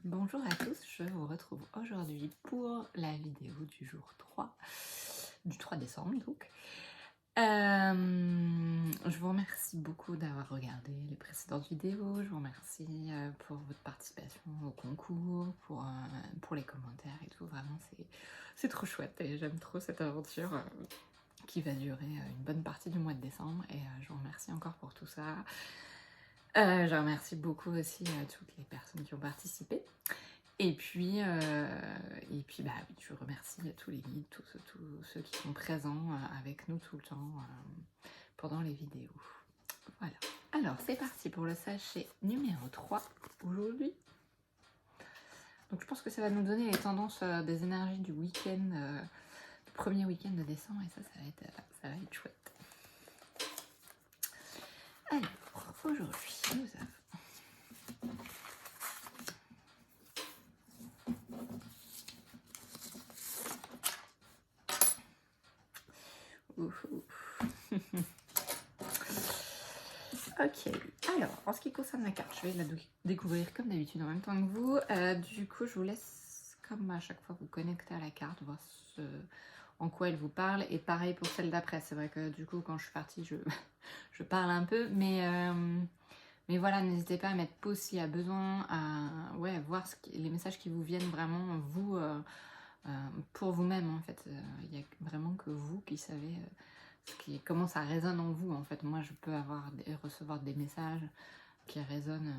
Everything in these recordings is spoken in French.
Bonjour à tous, je vous retrouve aujourd'hui pour la vidéo du jour 3, du 3 décembre donc. Je vous remercie beaucoup d'avoir regardé les précédentes vidéos, je vous remercie pour votre participation au concours, pour les commentaires et tout, vraiment c'est trop chouette et j'aime trop cette aventure qui va durer une bonne partie du mois de décembre et je vous remercie encore pour tout ça. Je remercie beaucoup aussi toutes les personnes qui ont participé. Et puis bah, oui, je remercie tous les guides, tous ceux qui sont présents avec nous tout le temps pendant les vidéos. Voilà. Alors, c'est parti pour le sachet numéro 3 aujourd'hui. Donc, je pense que ça va nous donner les tendances des énergies du week-end, du premier week-end de décembre, et ça va être chouette. Alors, aujourd'hui, nous avons Ok, alors en ce qui concerne la carte, je vais la découvrir comme d'habitude en même temps que vous. Du coup, je vous laisse, comme à chaque fois, vous connecter à la carte, voir en quoi elle vous parle. Et pareil pour celle d'après. C'est vrai que du coup, quand je suis partie, je parle un peu. Mais voilà, n'hésitez pas à mettre pause s'il y a besoin, à voir les messages qui vous viennent vraiment, vous, pour vous-même en fait. Il n'y a vraiment que vous qui savez comment ça résonne en vous en fait. Moi je peux recevoir des messages qui résonnent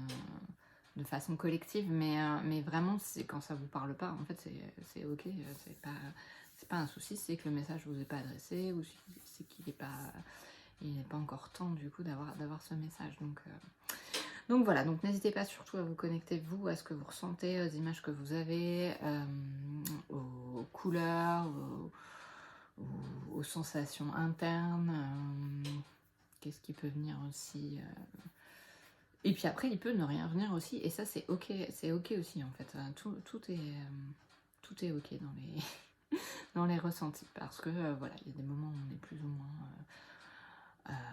de façon collective, mais vraiment quand ça vous parle pas en fait c'est ok, c'est pas un souci, c'est que le message vous est pas adressé ou c'est qu'il n'est pas encore temps du coup d'avoir ce message. Donc voilà, donc n'hésitez pas surtout à vous connecter vous à ce que vous ressentez, aux images que vous avez, aux couleurs, aux sensations internes, qu'est-ce qui peut venir aussi. Et puis après, il peut ne rien venir aussi, et ça c'est ok aussi en fait. Tout est ok dans dans les ressentis, parce que voilà, il y a des moments où on est plus ou moins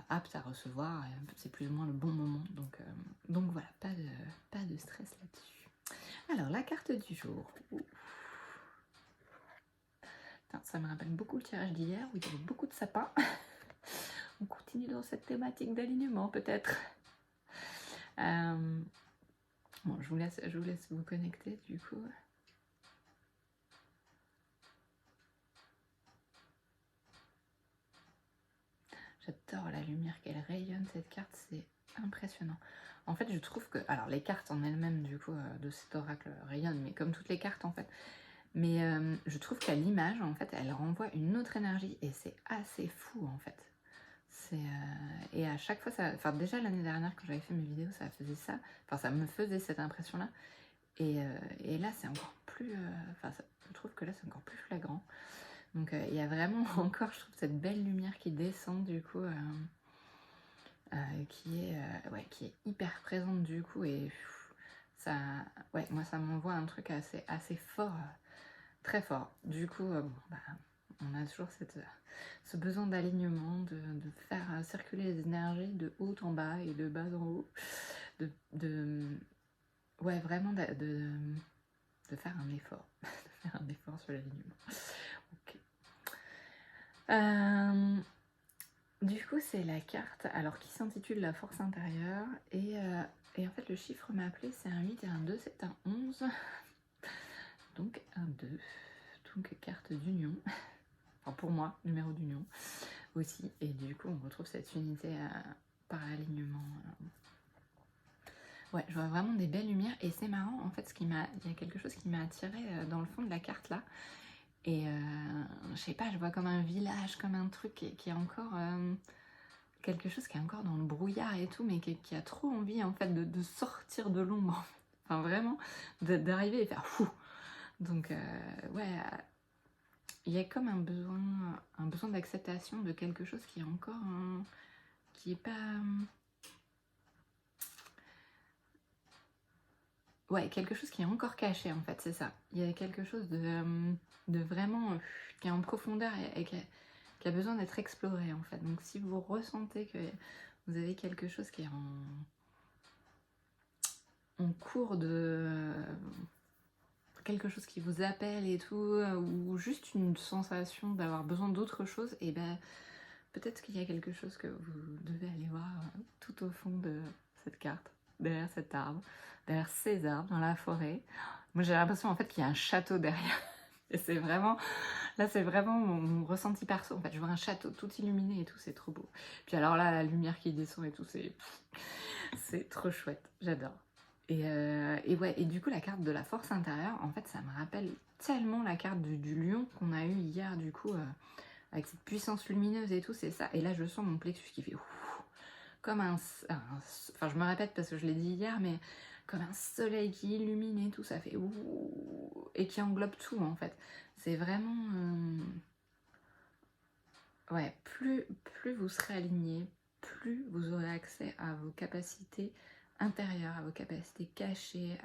apte à recevoir, c'est plus ou moins le bon moment, donc voilà, pas de stress là-dessus. Alors la carte du jour. Ça me rappelle beaucoup le tirage d'hier où il y avait beaucoup de sapins. On continue dans cette thématique d'alignement peut-être. Bon, je vous laisse vous connecter du coup. J'adore la lumière qu'elle rayonne, cette carte, c'est impressionnant. En fait, je trouve que... Alors, les cartes en elles-mêmes, du coup, de cet oracle rayonnent, mais comme toutes les cartes, en fait. Mais je trouve qu'à l'image, en fait, elle renvoie une autre énergie, et c'est assez fou, en fait. Et à chaque fois, enfin, déjà l'année dernière, quand j'avais fait mes vidéos, ça faisait ça. Enfin, ça me faisait cette impression-là. Et là, c'est encore plus... je trouve que là, c'est encore plus flagrant. Donc il y a vraiment encore, je trouve, cette belle lumière qui descend du coup, qui est hyper présente du coup, et ça, moi ça m'envoie un truc assez fort, très fort. Du coup, on a toujours ce besoin d'alignement, de faire circuler les énergies de haut en bas et de bas en haut, vraiment de faire un effort, de faire un effort sur l'alignement. Ok. Du coup, c'est la carte alors qui s'intitule La force intérieure. Et en fait, le chiffre m'a appelé, c'est un 8 et un 2, c'est un 11. Donc un 2. Donc carte d'union. Enfin, pour moi, numéro d'union aussi. Et du coup, on retrouve cette unité par alignement. Ouais, je vois vraiment des belles lumières. Et c'est marrant, en fait, il y a quelque chose qui m'a attiré dans le fond de la carte là. Et je sais pas, je vois comme un village, comme un truc qui est encore quelque chose qui est encore dans le brouillard et tout, mais qui a trop envie en fait de sortir de l'ombre. Enfin vraiment, d'arriver et faire fou. Donc il y a comme un besoin d'acceptation de quelque chose qui est encore qui est pas quelque chose qui est encore caché en fait, c'est ça. Il y a quelque chose de vraiment qui est en profondeur et qui a besoin d'être exploré en fait. Donc si vous ressentez que vous avez quelque chose qui est en cours quelque chose qui vous appelle et tout, ou juste une sensation d'avoir besoin d'autre chose, et ben peut-être qu'il y a quelque chose que vous devez aller voir tout au fond de cette carte, derrière cet arbre, derrière ces arbres, dans la forêt. Moi j'ai l'impression en fait qu'il y a un château derrière. Et c'est vraiment, là c'est vraiment mon ressenti perso. En fait, je vois un château tout illuminé et tout, c'est trop beau. Puis alors là, la lumière qui descend et tout, c'est trop chouette, j'adore. Et ouais, et du coup la carte de la force intérieure, en fait ça me rappelle tellement la carte du lion qu'on a eu hier du coup, avec cette puissance lumineuse et tout, c'est ça. Et là je sens mon plexus qui fait ouf, comme enfin je me répète parce que je l'ai dit hier, mais comme un soleil qui illumine et tout, ça fait ouh, et qui englobe tout en fait. C'est vraiment... ouais, plus vous serez aligné, plus vous aurez accès à vos capacités intérieures, à vos capacités cachées,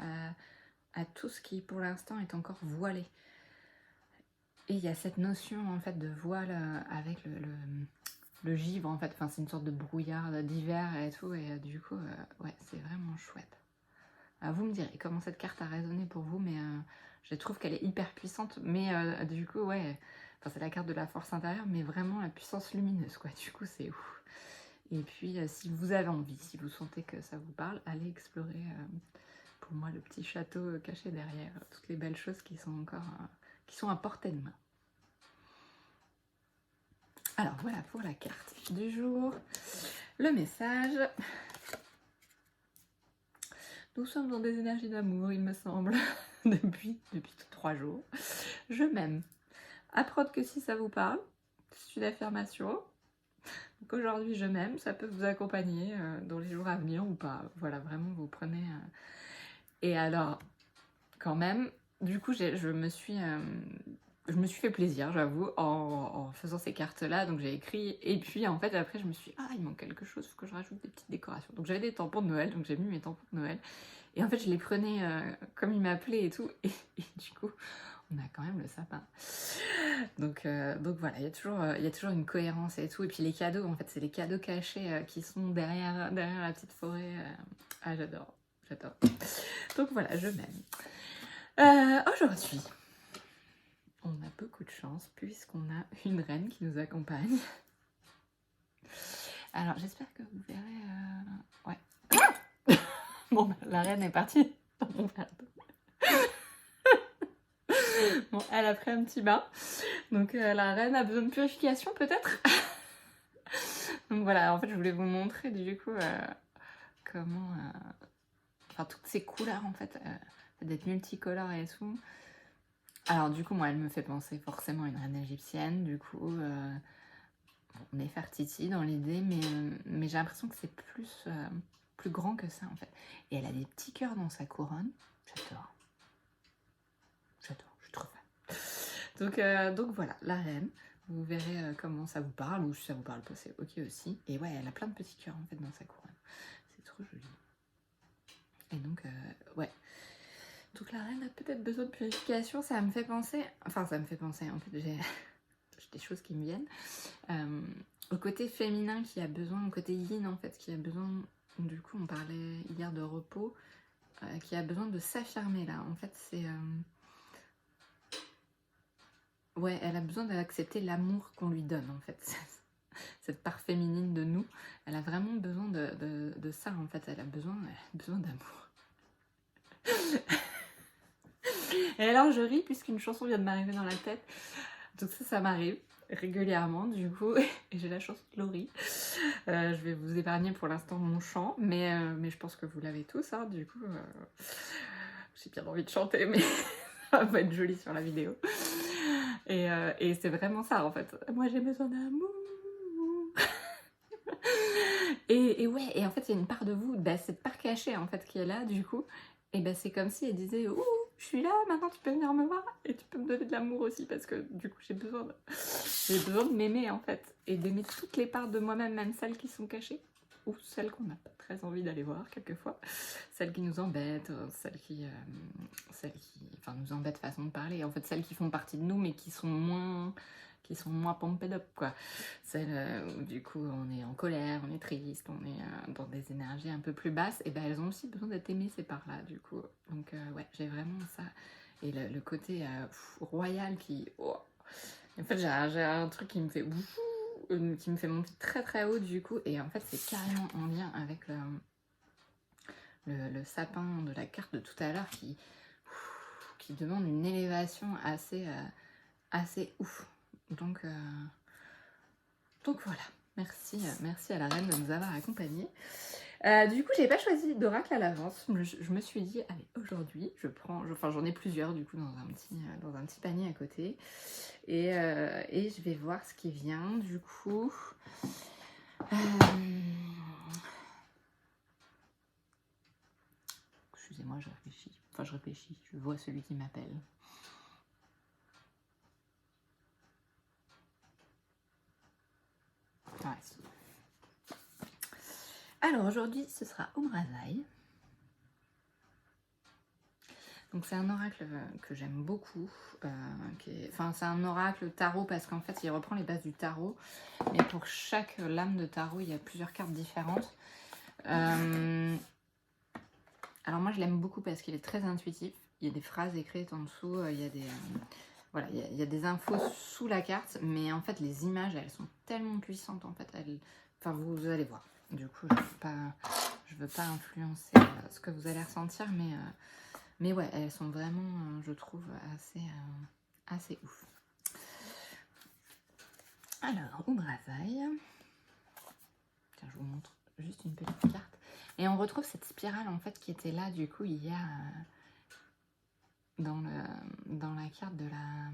à tout ce qui pour l'instant est encore voilé. Et il y a cette notion en fait de voile avec le givre en fait, enfin c'est une sorte de brouillard d'hiver et tout, et du coup ouais c'est vraiment chouette. Alors, vous me direz comment cette carte a résonné pour vous, mais je trouve qu'elle est hyper puissante, mais du coup ouais, enfin c'est la carte de la force intérieure, mais vraiment la puissance lumineuse quoi, du coup c'est ouf. Et puis si vous avez envie, si vous sentez que ça vous parle, allez explorer pour moi le petit château caché derrière, toutes les belles choses qui sont encore, qui sont à portée de main. Alors voilà pour la carte du jour. Le message. Nous sommes dans des énergies d'amour, il me semble, depuis 3 jours. Je m'aime. Apprendre que si ça vous parle, c'est une affirmation. Donc aujourd'hui, je m'aime, ça peut vous accompagner dans les jours à venir ou pas. Voilà, vraiment, vous prenez... Et alors, quand même, du coup, je me suis fait plaisir, j'avoue, en faisant ces cartes-là. Donc j'ai écrit, et puis en fait, après, je me suis dit, ah, il manque quelque chose, il faut que je rajoute des petites décorations. Donc j'avais des tampons de Noël, donc j'ai mis mes tampons de Noël. Et en fait, je les prenais comme il m'appelait et tout. Et du coup, on a quand même le sapin. Donc voilà, il y a toujours une cohérence et tout. Et puis les cadeaux, en fait, c'est les cadeaux cachés qui sont derrière la petite forêt. Ah, j'adore. Donc voilà, je m'aime. Aujourd'hui, on a beaucoup de chance puisqu'on a une reine qui nous accompagne. Alors, j'espère que vous verrez... Ouais. Bon, bah, la reine est partie dans mon verre d'eau. Bon, elle a pris un petit bain. Donc, la reine a besoin de purification, peut-être. Donc voilà, en fait, je voulais vous montrer, du coup, comment... Enfin, toutes ces couleurs, en fait, d'être multicolores et tout. Alors, du coup, moi, elle me fait penser forcément à une reine égyptienne. Du coup, Néfertiti dans l'idée, mais j'ai l'impression que c'est plus grand que ça, en fait. Et elle a des petits cœurs dans sa couronne. J'adore, je suis trop fan. Donc voilà, la reine. Vous verrez comment ça vous parle, ou si ça vous parle pas, c'est ok aussi. Et ouais, elle a plein de petits cœurs, en fait, dans sa couronne. C'est trop joli. Et donc, ouais. Donc la reine a peut-être besoin de purification, ça me fait penser... Enfin, ça me fait penser, en fait, j'ai des choses qui me viennent. Au côté féminin qui a besoin, au côté yin, en fait, qui a besoin... Du coup, on parlait hier de repos, qui a besoin de s'affirmer, là. En fait, c'est... Ouais, elle a besoin d'accepter l'amour qu'on lui donne, en fait. Cette part féminine de nous, elle a vraiment besoin de ça, en fait. Elle a besoin d'amour. Et alors, je ris puisqu'une chanson vient de m'arriver dans la tête. Donc ça m'arrive régulièrement, du coup. Et j'ai la chanson de Laurie. Je vais vous épargner pour l'instant mon chant, mais je pense que vous l'avez tous, hein, du coup. J'ai bien envie de chanter, mais ça va être joli sur la vidéo. Et c'est vraiment ça, en fait. Moi, j'ai besoin d'amour. Et ouais, et en fait, il y a une part de vous, bah, cette part cachée, en fait, qui est là, du coup. Et bah, c'est comme si elle disait, ouh, je suis là, maintenant tu peux venir me voir, et tu peux me donner de l'amour aussi, parce que du coup, j'ai besoin de m'aimer, en fait. Et d'aimer toutes les parts de moi-même, même celles qui sont cachées, ou celles qu'on n'a pas très envie d'aller voir, quelquefois. Celles qui nous embêtent, celles qui enfin, nous embêtent façon de parler, en fait, celles qui font partie de nous, mais qui sont moins qui sont moins pumped up, quoi. Celles où du coup on est en colère, on est triste, on est dans des énergies un peu plus basses, et ben elles ont aussi besoin d'être aimées ces parts-là, du coup. Donc ouais, j'ai vraiment ça. Et le côté royal qui... Oh. En fait, j'ai un truc qui me fait... qui me fait monter très très haut, du coup. Et en fait, c'est carrément en lien avec le sapin de la carte de tout à l'heure qui demande une élévation assez ouf. Donc voilà, merci à la reine de nous avoir accompagnés. Du coup, j'ai pas choisi d'oracle à l'avance. Je me suis dit, allez, aujourd'hui, j'en ai plusieurs du coup dans un petit panier à côté. Et je vais voir ce qui vient. Du coup, excusez-moi, je réfléchis. Enfin, je réfléchis. Je vois celui qui m'appelle. Ouais. Alors aujourd'hui, ce sera Umrazai. Donc c'est un oracle que j'aime beaucoup. C'est un oracle tarot parce qu'en fait, il reprend les bases du tarot. Mais pour chaque lame de tarot, il y a plusieurs cartes différentes. Alors moi, je l'aime beaucoup parce qu'il est très intuitif. Il y a des phrases écrites en dessous. Il y a des... Voilà, il y a des infos sous la carte, mais en fait les images elles sont tellement puissantes en fait, enfin vous allez voir. Du coup je veux pas influencer ce que vous allez ressentir, mais ouais, elles sont vraiment, je trouve, assez ouf. Alors, Umrazai. Tiens, je vous montre juste une petite carte. Et on retrouve cette spirale en fait qui était là, du coup, il y a dans la carte de la...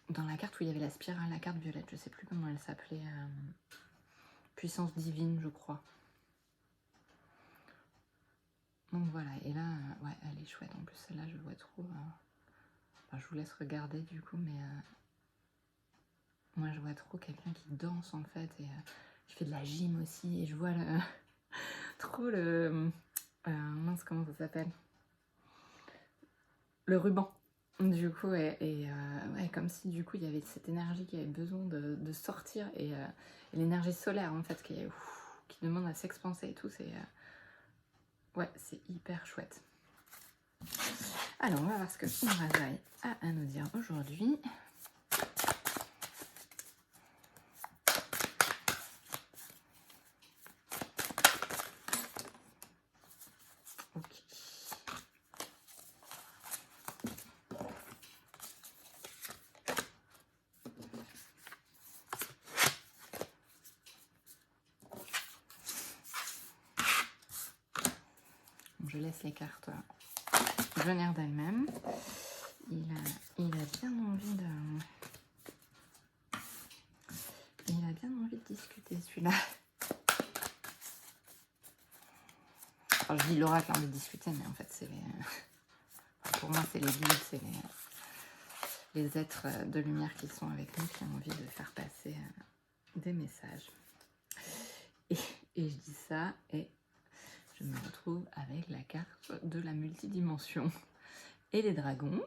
Dans la carte où il y avait la spirale, la carte violette, je sais plus comment elle s'appelait. Puissance divine, je crois. Donc voilà, et là, ouais, elle est chouette. En plus, celle-là, je vois trop... Enfin, je vous laisse regarder du coup, mais... Moi, je vois trop quelqu'un qui danse, en fait, et qui fait de la gym aussi, et je vois trop le... mince, comment ça s'appelle? Le ruban. Du coup, ouais, comme si du coup, il y avait cette énergie qui avait besoin de sortir, et l'énergie solaire, en fait, qui demande à s'expanser et tout, c'est... Ouais, c'est hyper chouette. Alors, on va voir ce que Umrazai a à nous dire aujourd'hui. Ok. Je laisse les cartes venir d'elles-mêmes. Il a bien envie de... Il a bien envie de discuter, celui-là. Alors, je dis l'oracle a envie de discuter, mais en fait, c'est les... Pour moi, c'est les guides, c'est les êtres de lumière qui sont avec nous, qui ont envie de faire passer des messages. Et je dis ça, et je me retrouve avec la carte de la multidimension et les dragons.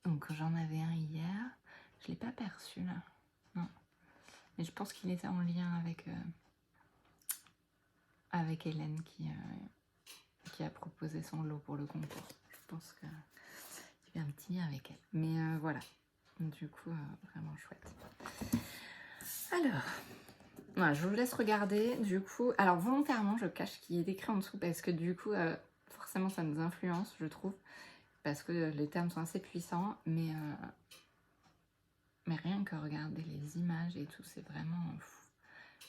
Donc j'en avais un hier, je ne l'ai pas perçu là, non. Mais je pense qu'il était en lien avec Hélène qui a proposé son lot pour le concours. Je pense qu'il y avait un petit lien avec elle. Mais voilà, du coup, vraiment chouette. Alors, voilà, je vous laisse regarder. Du coup, alors volontairement, je cache ce qui est écrit en dessous parce que du coup, forcément, ça nous influence, je trouve. Parce que les termes sont assez puissants, mais rien que regarder les images et tout, c'est vraiment fou.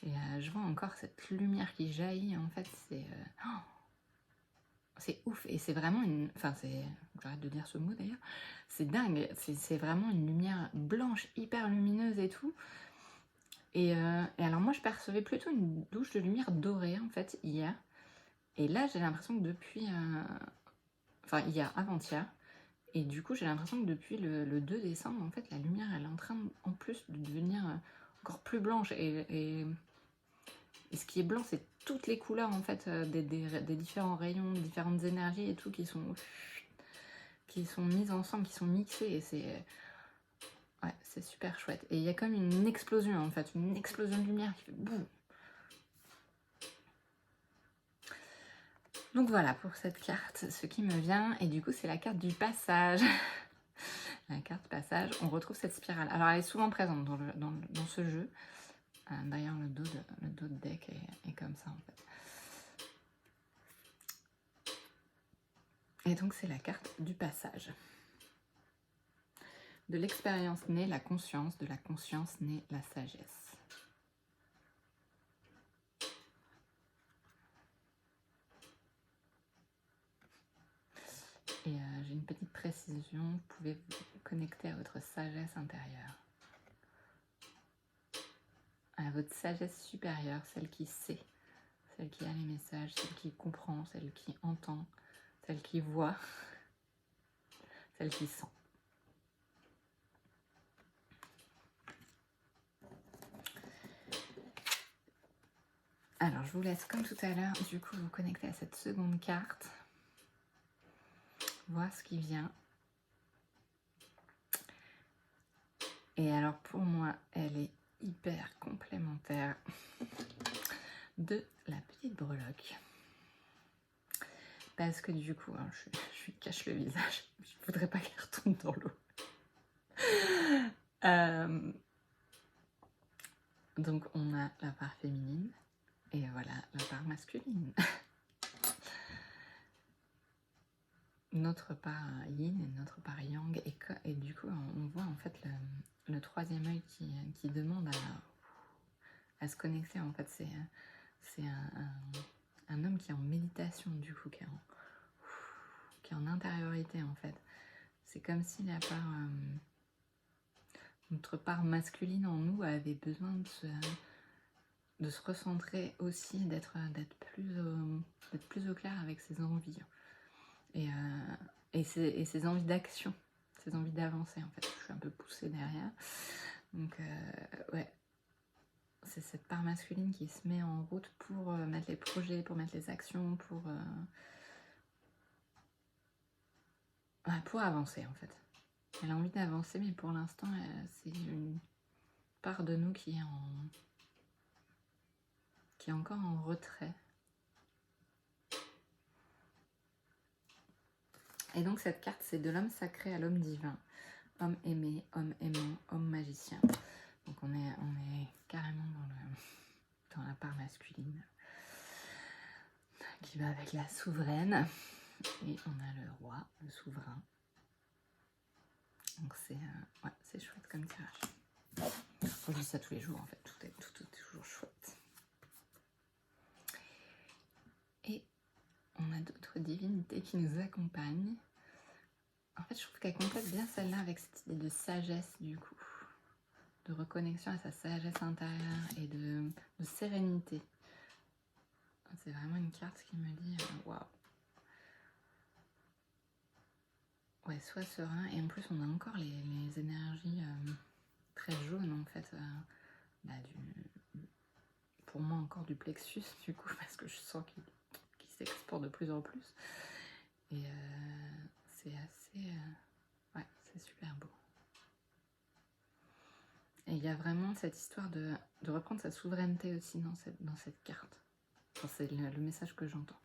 Et je vois encore cette lumière qui jaillit, en fait, c'est ouf. Et c'est vraiment une... Enfin, j'arrête de dire ce mot d'ailleurs. C'est dingue. C'est vraiment une lumière blanche, hyper lumineuse et tout. Et alors moi, je percevais plutôt une douche de lumière dorée, en fait, hier. Et là, j'ai l'impression que depuis... Enfin, hier, avant-hier. Et du coup, j'ai l'impression que depuis le 2 décembre, en fait, la lumière, elle est en train, en plus, de devenir encore plus blanche. Et ce qui est blanc, c'est toutes les couleurs, en fait, des différents rayons, différentes énergies et tout, qui sont qui sont mises ensemble, qui sont mixées, et c'est ouais, c'est super chouette. Et il y a comme une explosion en fait, une explosion de lumière qui fait boum. Donc voilà pour cette carte, ce qui me vient, et du coup c'est la carte du passage. La carte passage, on retrouve cette spirale. Alors elle est souvent présente dans ce jeu. D'ailleurs le dos de deck est comme ça en fait. Et donc c'est la carte du passage. De l'expérience naît la conscience, de la conscience naît la sagesse. Et j'ai une petite précision, vous pouvez vous connecter à votre sagesse intérieure. À votre sagesse supérieure, celle qui sait, celle qui a les messages, celle qui comprend, celle qui entend, celle qui voit, celle qui sent. Alors, je vous laisse comme tout à l'heure, du coup, vous connecter à cette seconde carte. Voir ce qui vient. Et alors, pour moi, elle est hyper complémentaire de la petite breloque. Parce que du coup, hein, je lui cache le visage. Je ne voudrais pas qu'elle retombe dans l'eau. Donc, on a la part féminine. Et voilà, la part masculine. Notre part yin et notre part yang. Et du coup, on voit en fait le troisième œil qui demande à se connecter. En fait, c'est un homme qui est en méditation, du coup, qui est en intériorité, en fait. C'est comme si notre part masculine en nous avait besoin de se recentrer aussi, d'être plus au clair avec ses envies et ses envies d'action, ses envies d'avancer en fait. Je suis un peu poussée derrière, donc ouais, c'est cette part masculine qui se met en route pour mettre les projets, pour mettre les actions, pour avancer en fait. Elle a envie d'avancer, mais pour l'instant c'est une part de nous qui est encore en retrait. Et donc cette carte, c'est de l'homme sacré à l'homme divin. Homme aimé, homme aimant, homme magicien. Donc on est carrément dans la part masculine qui va avec la souveraine. Et on a le roi, le souverain. Donc c'est chouette comme tirage. Je dis ça tous les jours en fait, tout est toujours chouette. Et on a d'autres divinités qui nous accompagnent. En fait, je trouve qu'elle complète bien celle-là avec cette idée de sagesse, du coup. De reconnexion à sa sagesse intérieure et de sérénité. C'est vraiment une carte qui me dit waouh. Ouais, sois serein. Et en plus, on a encore les énergies très jaunes, en fait. Pour moi, encore du plexus, du coup, parce que je sens qu'il s'exporte de plus en plus. Et c'est assez... ouais, c'est super beau. Et il y a vraiment cette histoire de reprendre sa souveraineté aussi dans cette carte. Enfin, c'est le message que j'entends.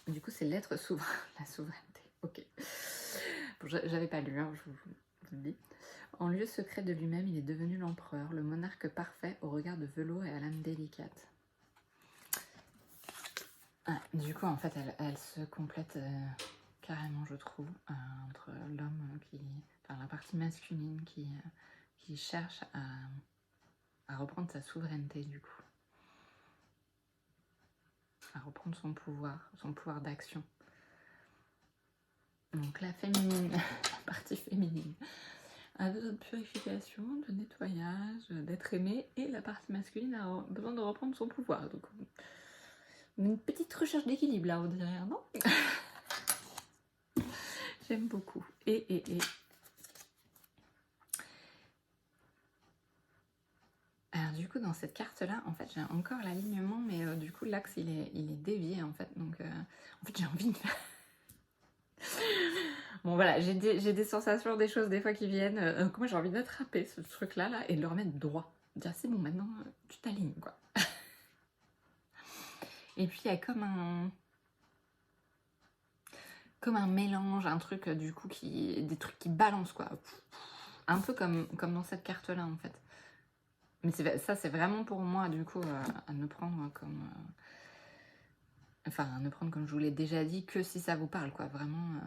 Du coup, c'est l'être souverain, la souveraineté. Ok. Bon, j'avais pas lu, hein, je vous le dis. En lieu secret de lui-même, il est devenu l'empereur, le monarque parfait au regard de velours et à l'âme délicate. Du coup, en fait, elle se complète carrément, je trouve, entre l'homme la partie masculine qui cherche à reprendre sa souveraineté, du coup. À reprendre son pouvoir d'action. Donc la féminine, la partie féminine, a besoin de purification, de nettoyage, d'être aimée, et la partie masculine a besoin de reprendre son pouvoir. Donc une petite recherche d'équilibre là, on dirait, non? J'aime beaucoup. Et alors du coup, dans cette carte-là, en fait, j'ai encore l'alignement, mais du coup, l'axe, il est dévié, en fait. Donc, en fait, j'ai envie de faire... Bon voilà, j'ai des sensations, des choses des fois qui viennent. Moi j'ai envie d'attraper ce truc-là là, et de le remettre droit. Dire c'est bon, maintenant tu t'alignes quoi. Et puis il y a comme un mélange, un truc du coup des trucs qui balancent quoi. Un peu comme dans cette carte-là en fait. Mais ça c'est vraiment pour moi du coup à ne prendre comme... Enfin, à ne prendre comme je vous l'ai déjà dit, que si ça vous parle quoi, vraiment...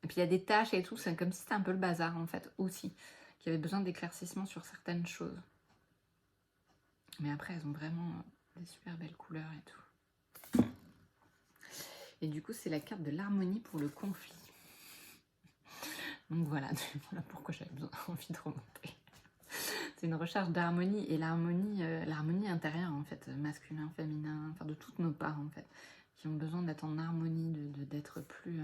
Et puis il y a des tâches et tout, c'est comme si c'était un peu le bazar en fait aussi. Qu'il y avait besoin d'éclaircissement sur certaines choses. Mais après elles ont vraiment des super belles couleurs et tout. Et du coup c'est la carte de l'harmonie pour le conflit. Donc voilà, voilà pourquoi j'avais envie de remonter. C'est une recherche d'harmonie, et l'harmonie intérieure en fait, masculin, féminin, enfin de toutes nos parts en fait, qui ont besoin d'être en harmonie, d'être plus...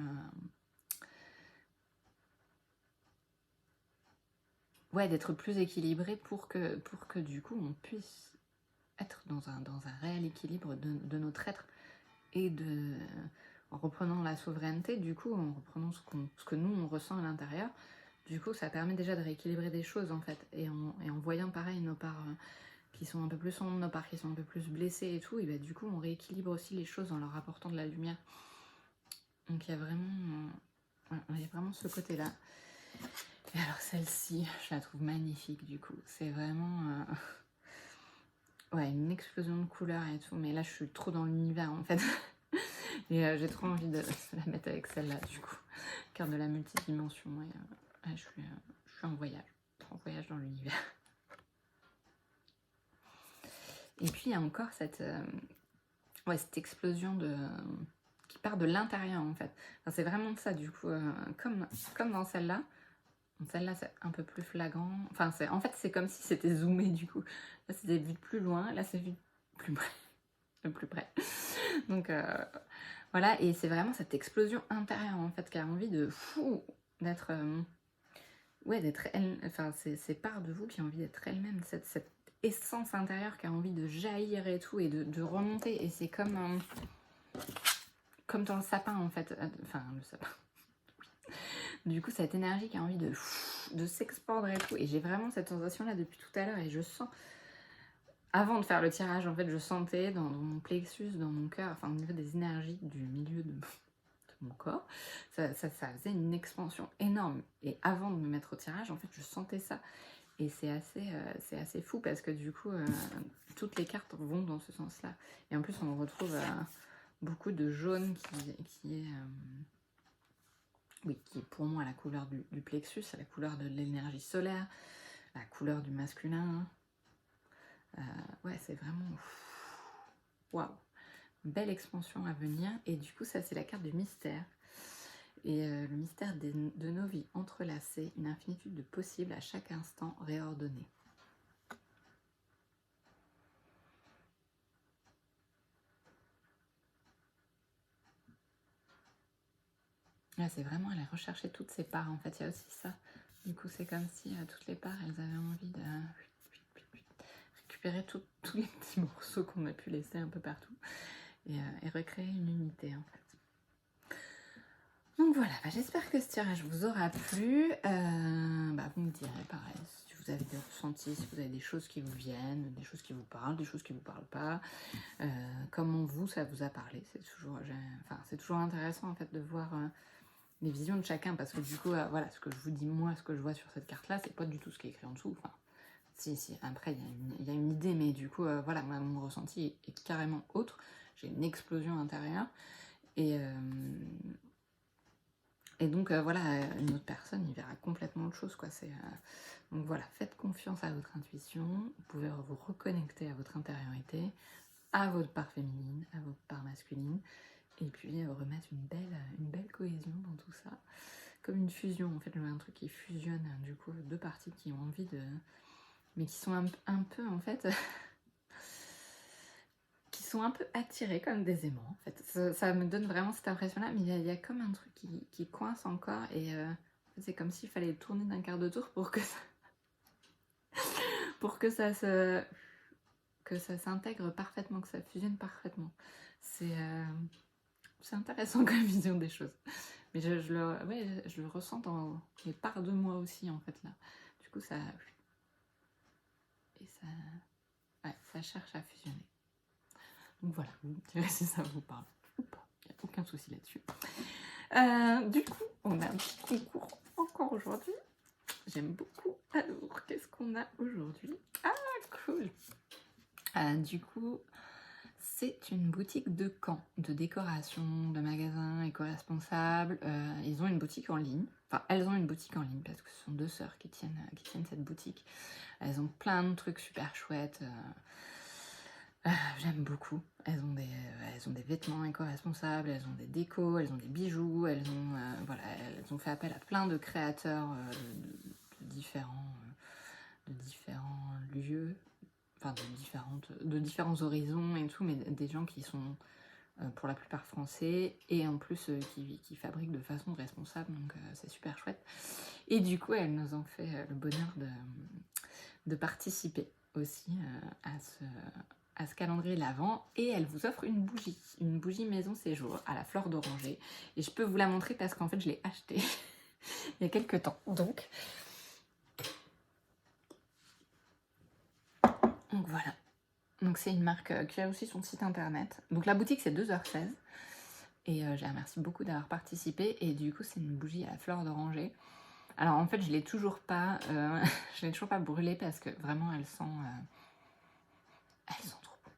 Ouais, d'être plus équilibré pour que du coup on puisse être dans un réel équilibre de notre être, et en reprenant la souveraineté, du coup, en reprenant ce que nous on ressent à l'intérieur, du coup ça permet déjà de rééquilibrer des choses en fait, et en voyant pareil nos parts qui sont un peu plus sombres, nos parts qui sont un peu plus blessées et tout, et bah du coup on rééquilibre aussi les choses en leur apportant de la lumière. Donc il y a vraiment ce côté-là. Et alors celle-ci, je la trouve magnifique du coup. C'est vraiment ouais, une explosion de couleurs et tout, mais là je suis trop dans l'univers en fait. Et j'ai trop envie de la mettre avec celle-là du coup. Carte de la multidimension. Et, je suis en voyage. En voyage dans l'univers. Et puis il y a encore cette explosion qui part de l'intérieur en fait. Enfin, c'est vraiment ça du coup, comme dans celle-là. Celle-là c'est un peu plus flagrant. Enfin, en fait c'est comme si c'était zoomé du coup. Là c'était vu de plus loin, là c'est vu de plus près. De plus près. Donc voilà, et c'est vraiment cette explosion intérieure en fait qui a envie d'être... ouais, d'être elle... Enfin, c'est part de vous qui a envie d'être elle-même, cette essence intérieure qui a envie de jaillir et tout, et de remonter. Et c'est comme dans le sapin en fait. Enfin, le sapin. Du coup, cette énergie qui a envie de s'expandre et tout. Et j'ai vraiment cette sensation-là depuis tout à l'heure, et je sens... Avant de faire le tirage, en fait, je sentais dans mon plexus, dans mon cœur, enfin au niveau des énergies du milieu de mon corps, ça faisait une expansion énorme. Et avant de me mettre au tirage, en fait, je sentais ça. Et c'est assez fou parce que du coup, toutes les cartes vont dans ce sens-là. Et en plus, on retrouve beaucoup de jaune qui est pour moi la couleur du plexus, la couleur de l'énergie solaire, la couleur du masculin. Ouais, c'est vraiment... Waouh! Belle expansion à venir. Et du coup, ça, c'est la carte du mystère. Et le mystère de nos vies entrelacées, une infinitude de possibles à chaque instant réordonnés. Là, c'est vraiment aller rechercher toutes ces parts. En fait, il y a aussi ça. Du coup, c'est comme si toutes les parts, elles avaient envie de récupérer tous les petits morceaux qu'on a pu laisser un peu partout, et recréer une unité, en fait. Donc voilà, j'espère que ce tirage vous aura plu. Vous me direz pareil, si vous avez des ressentis, si vous avez des choses qui vous viennent, des choses qui vous parlent, des choses qui ne vous parlent pas. Comment vous, ça vous a parlé. C'est toujours intéressant en fait de voir les visions de chacun, parce que du coup, voilà, ce que je vous dis moi, ce que je vois sur cette carte-là, c'est pas du tout ce qui est écrit en dessous. Enfin, si, après il y a une idée, mais du coup, voilà, moi, mon ressenti est carrément autre. J'ai une explosion intérieure, et donc voilà, une autre personne, il verra complètement autre chose, quoi. Donc voilà, faites confiance à votre intuition, vous pouvez vous reconnecter à votre intériorité, à votre part féminine, à votre part masculine, et puis remettre une belle cohésion dans tout ça, comme une fusion. En fait, je vois un truc qui fusionne, du coup, deux parties qui ont envie de... mais qui sont un peu, en fait... qui sont un peu attirés comme des aimants, en fait. Ça me donne vraiment cette impression-là, mais il y a comme un truc qui coince encore, et c'est comme s'il fallait tourner d'un quart de tour pour que ça s'intègre parfaitement, que ça fusionne parfaitement. C'est intéressant comme vision des choses. Mais ouais, je le ressens dans les parts de moi aussi, en fait, là. Du coup, ça... Et ça... Ouais, ça cherche à fusionner. Donc voilà, vous me direz si ça vous parle ou pas. Il n'y a aucun souci là-dessus. Du coup, on a un petit concours encore aujourd'hui. J'aime beaucoup. Alors, qu'est-ce qu'on a aujourd'hui? Ah, cool! Du coup, c'est une boutique de camp, de décoration, de magasins éco-responsables. Ils ont une boutique en ligne. Enfin, elles ont une boutique en ligne parce que ce sont deux sœurs qui tiennent cette boutique. Elles ont plein de trucs super chouettes. J'aime beaucoup. Elles ont des vêtements éco-responsables, elles ont des décos, elles ont des bijoux, elles ont fait appel à plein de créateurs de différents lieux, enfin de différents horizons et tout, mais des gens qui sont pour la plupart français et en plus qui fabriquent de façon responsable, donc c'est super chouette. Et du coup, elles nous ont fait le bonheur de participer aussi à ce calendrier l'Avent, et elle vous offre une bougie maison séjour à la fleur d'oranger, et je peux vous la montrer parce qu'en fait je l'ai achetée il y a quelques temps, donc voilà. Donc c'est une marque qui a aussi son site internet, donc la boutique c'est 2h16, et je la remercie beaucoup d'avoir participé, et du coup c'est une bougie à la fleur d'oranger. Alors en fait je l'ai toujours pas brûlée parce que vraiment elles sont trop bonnes.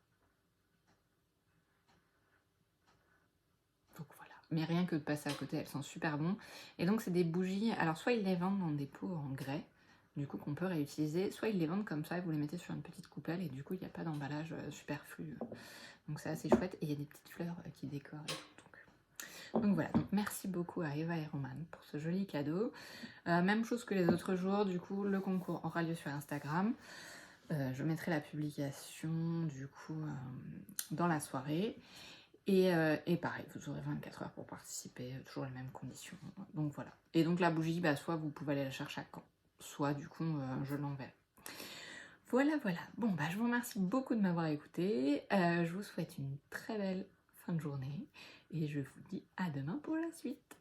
Donc voilà. Mais rien que de passer à côté, elles sont super bonnes. Et donc c'est des bougies, alors soit ils les vendent dans des pots en grès, du coup qu'on peut réutiliser, soit ils les vendent comme ça et vous les mettez sur une petite coupelle, et du coup il n'y a pas d'emballage superflu. Donc c'est assez chouette, et il y a des petites fleurs qui décorent et tout. Donc voilà, donc merci beaucoup à Eva et Roman pour ce joli cadeau. Même chose que les autres jours, du coup le concours aura lieu sur Instagram. Je mettrai la publication du coup dans la soirée. Et pareil, vous aurez 24 heures pour participer, toujours les mêmes conditions. Donc voilà. Et donc la bougie, soit vous pouvez aller la chercher à Caen, soit du coup je l'enverrai. Voilà. Bon, je vous remercie beaucoup de m'avoir écouté. Je vous souhaite une très belle fin de journée. Et je vous dis à demain pour la suite.